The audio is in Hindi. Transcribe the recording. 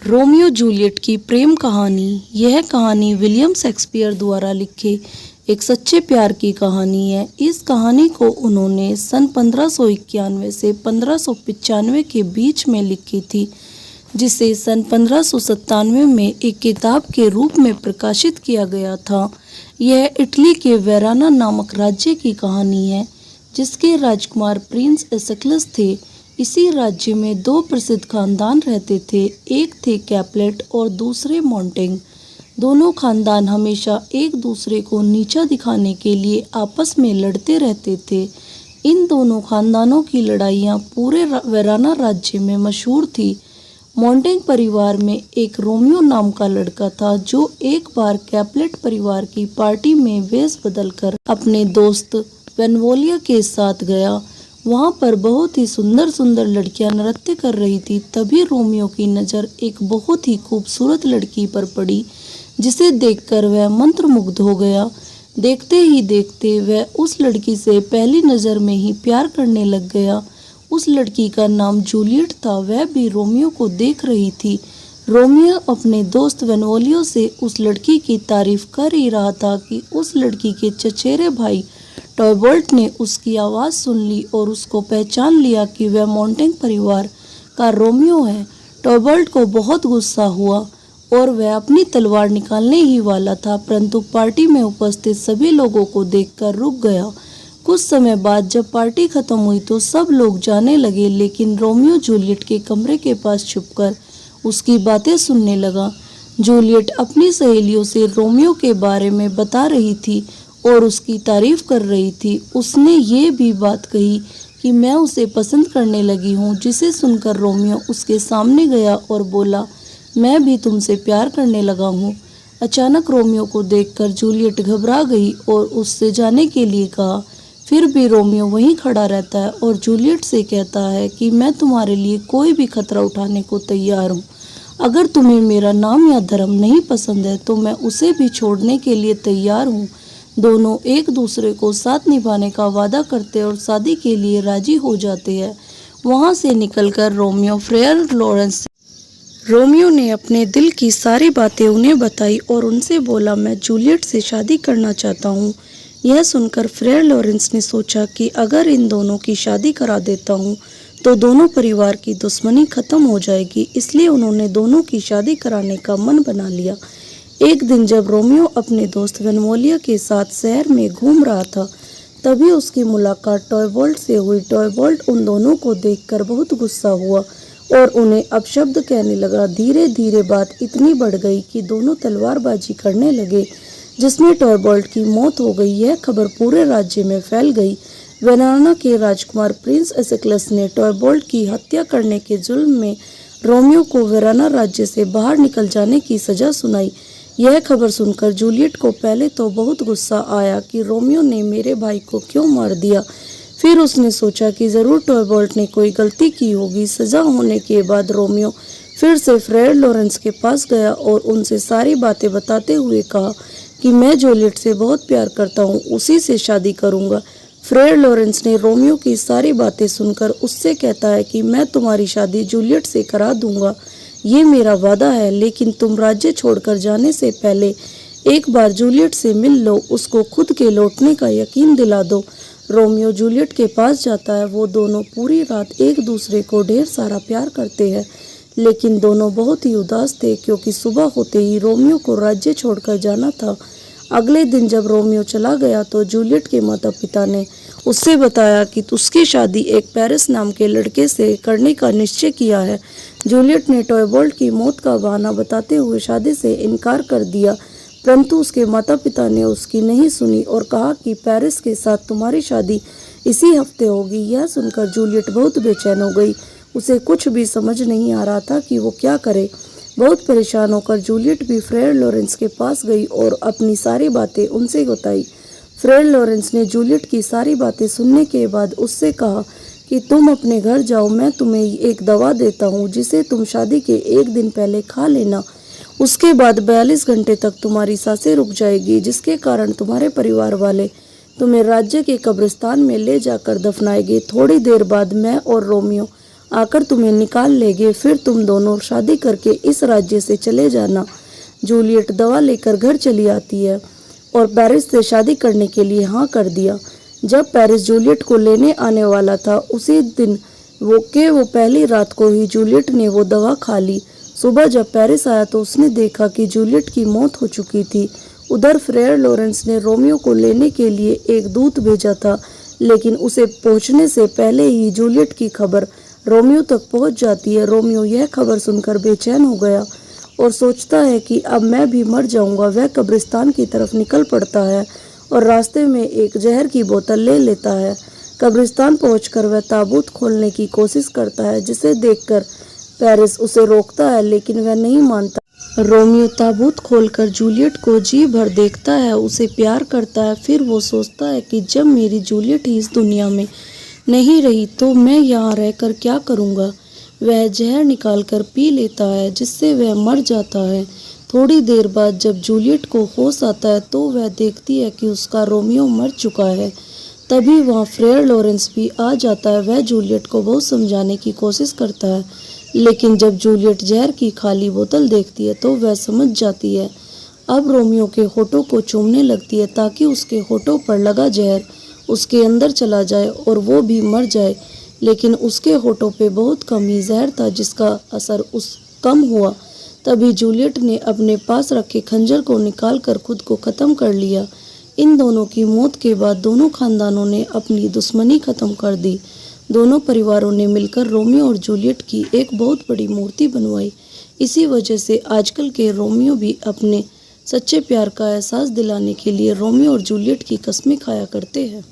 रोमियो जूलियट की प्रेम कहानी। यह कहानी विलियम शेक्सपियर द्वारा लिखे एक सच्चे प्यार की कहानी है। इस कहानी को उन्होंने सन 1591 से 1595 के बीच में लिखी थी, जिसे सन 1597 में एक किताब के रूप में प्रकाशित किया गया था। यह इटली के वेराना नामक राज्य की कहानी है, जिसके राजकुमार प्रिंस एसेक्लस थे। इसी राज्य में दो प्रसिद्ध खानदान रहते थे, एक थे कैपुलेट और दूसरे मोंटेग। दोनों खानदान हमेशा एक दूसरे को नीचा दिखाने के लिए आपस में लड़ते रहते थे। इन दोनों खानदानों की लड़ाइयाँ पूरे वेराना राज्य में मशहूर थी। मोंटेग परिवार में एक रोमियो नाम का लड़का था, जो एक बार कैपुलेट परिवार की पार्टी में वेश बदलकर अपने दोस्त बेनवोलिया के साथ गया। वहाँ पर बहुत ही सुंदर सुंदर लड़कियां नृत्य कर रही थी। तभी रोमियो की नज़र एक बहुत ही खूबसूरत लड़की पर पड़ी, जिसे देखकर वह मंत्रमुग्ध हो गया। देखते ही देखते वह उस लड़की से पहली नज़र में ही प्यार करने लग गया। उस लड़की का नाम जूलियट था। वह भी रोमियो को देख रही थी। रोमियो अपने दोस्त बेनवोलियो से उस लड़की की तारीफ कर ही रहा था कि उस लड़की के चचेरे भाई टॉयबोल्ट ने उसकी आवाज़ सुन ली और उसको पहचान लिया कि वह मोंटेग परिवार का रोमियो है। टॉयबोल्ट को बहुत गुस्सा हुआ और वह अपनी तलवार निकालने ही वाला था, परंतु पार्टी में उपस्थित सभी लोगों को देखकर रुक गया। कुछ समय बाद जब पार्टी खत्म हुई तो सब लोग जाने लगे, लेकिन रोमियो जूलियट के कमरे के पास छुपकर उसकी बातें सुनने लगा। जूलियट अपनी सहेलियों से रोमियो के बारे में बता रही थी और उसकी तारीफ कर रही थी। उसने ये भी बात कही कि मैं उसे पसंद करने लगी हूँ, जिसे सुनकर रोमियो उसके सामने गया और बोला, मैं भी तुमसे प्यार करने लगा हूँ। अचानक रोमियो को देखकर जूलियट घबरा गई और उससे जाने के लिए कहा। फिर भी रोमियो वहीं खड़ा रहता है और जूलियट से कहता है कि मैं तुम्हारे लिए कोई भी खतरा उठाने को तैयार हूँ। अगर तुम्हें मेरा नाम या धर्म नहीं पसंद है तो मैं उसे भी छोड़ने के लिए तैयार हूँ। दोनों एक दूसरे को साथ निभाने का वादा करते और शादी के लिए राजी हो जाते हैं। वहां से निकलकर रोमियो ने अपने दिल की सारी बातें उन्हें बताई और उनसे बोला, मैं जूलियट से शादी करना चाहता हूँ। यह सुनकर फ्रेयर लॉरेंस ने सोचा कि अगर इन दोनों की शादी करा देता हूँ तो दोनों परिवार की दुश्मनी खत्म हो जाएगी। इसलिए उन्होंने दोनों की शादी कराने का मन बना लिया। एक दिन जब रोमियो अपने दोस्त बेनवोलिया के साथ शहर में घूम रहा था, तभी उसकी मुलाकात टॉयबोल्ट से हुई। टॉयबोल्ट उन दोनों को देखकर बहुत गुस्सा हुआ और उन्हें अपशब्द कहने लगा। धीरे धीरे बात इतनी बढ़ गई कि दोनों तलवारबाजी करने लगे, जिसमें टॉयबोल्ट की मौत हो गई। यह खबर पूरे राज्य में फैल गई। वेराना के राजकुमार प्रिंस एसेक्लस ने टॉयबोल्ट की हत्या करने के जुल्म में रोमियो को वेराना राज्य से बाहर निकल जाने की सजा सुनाई। यह खबर सुनकर जूलियट को पहले तो बहुत गुस्सा आया कि रोमियो ने मेरे भाई को क्यों मार दिया। फिर उसने सोचा कि ज़रूर टॉयबोल्ट ने कोई गलती की होगी। सजा होने के बाद रोमियो फिर से फ्रेयर लॉरेंस के पास गया और उनसे सारी बातें बताते हुए कहा कि मैं जूलियट से बहुत प्यार करता हूँ, उसी से शादी करूँगा। फ्रेयर लॉरेंस ने रोमियो की सारी बातें सुनकर उससे कहता है कि मैं तुम्हारी शादी जूलियट से करा दूंगा, ये मेरा वादा है, लेकिन तुम राज्य छोड़कर जाने से पहले एक बार जूलियट से मिल लो, उसको खुद के लौटने का यकीन दिला दो। रोमियो जूलियट के पास जाता है। वो दोनों पूरी रात एक दूसरे को ढेर सारा प्यार करते हैं, लेकिन दोनों बहुत ही उदास थे क्योंकि सुबह होते ही रोमियो को राज्य छोड़कर जाना था। अगले दिन जब रोमियो चला गया तो जूलियट के माता पिता ने उससे बताया कि उसकी शादी एक पेरिस नाम के लड़के से करने का निश्चय किया है। जूलियट ने टॉयबोल्ट की मौत का बहाना बताते हुए शादी से इनकार कर दिया, परंतु उसके माता पिता ने उसकी नहीं सुनी और कहा कि पेरिस के साथ तुम्हारी शादी इसी हफ्ते होगी। यह सुनकर जूलियट बहुत बेचैन हो गई। उसे कुछ भी समझ नहीं आ रहा था कि वो क्या करे। बहुत परेशान होकर जूलियट भी फ्रेयर लॉरेंस के पास गई और अपनी सारी बातें उनसे बताई। फ्रेयर लॉरेंस ने जूलियट की सारी बातें सुनने के बाद उससे कहा कि तुम अपने घर जाओ, मैं तुम्हें एक दवा देता हूँ, जिसे तुम शादी के एक दिन पहले खा लेना। उसके बाद 42 घंटे तक तुम्हारी सांसें रुक जाएगी, जिसके कारण तुम्हारे परिवार वाले तुम्हें राज्य के कब्रिस्तान में ले जाकर दफनाएंगे। थोड़ी देर बाद मैं और रोमियो आकर तुम्हें निकाल लेंगे, फिर तुम दोनों शादी करके इस राज्य से चले जाना। जूलियट दवा लेकर घर चली आती है और पेरिस से शादी करने के लिए हाँ कर दिया। जब पेरिस जूलियट को लेने आने वाला था, उसी दिन वो पहली रात को ही जूलियट ने वो दवा खा ली। सुबह जब पेरिस आया तो उसने देखा कि जूलियट की मौत हो चुकी थी। उधर फ्रेयर लॉरेंस ने रोमियो को लेने के लिए एक दूत भेजा था, लेकिन उसे पहुंचने से पहले ही जूलियट की खबर रोमियो तक पहुंच जाती है। रोमियो यह खबर सुनकर बेचैन हो गया और सोचता है कि अब मैं भी मर जाऊंगा। वह कब्रिस्तान की तरफ निकल पड़ता है और रास्ते में एक जहर की बोतल ले लेता है। कब्रिस्तान पहुंचकर वह ताबूत खोलने की कोशिश करता है, जिसे देखकर पेरिस उसे रोकता है, लेकिन वह नहीं मानता। रोमियो ताबूत खोलकर जूलियट को जी भर देखता है, उसे प्यार करता है। फिर वो सोचता है कि जब मेरी जूलियट ही इस दुनिया में नहीं रही तो मैं यहाँ रहकर क्या करूँगा। वह जहर निकालकर पी लेता है, जिससे वह मर जाता है। थोड़ी देर बाद जब जूलियट को होश आता है तो वह देखती है कि उसका रोमियो मर चुका है। तभी वहाँ फ्रेयर लॉरेंस भी आ जाता है। वह जूलियट को बहुत समझाने की कोशिश करता है, लेकिन जब जूलियट जहर की खाली बोतल देखती है तो वह समझ जाती है। अब रोमियो के होठों को चूमने लगती है ताकि उसके होठों पर लगा जहर उसके अंदर चला जाए और वो भी मर जाए, लेकिन उसके होठों पे बहुत कम ही जहर था, जिसका असर कम हुआ। तभी जूलियट ने अपने पास रखे खंजर को निकालकर खुद को ख़त्म कर लिया। इन दोनों की मौत के बाद दोनों खानदानों ने अपनी दुश्मनी ख़त्म कर दी। दोनों परिवारों ने मिलकर रोमियो और जूलियट की एक बहुत बड़ी मूर्ति बनवाई। इसी वजह से आजकल के रोमियो भी अपने सच्चे प्यार का एहसास दिलाने के लिए रोमियो और जूलियट की कस्में खाया करते हैं।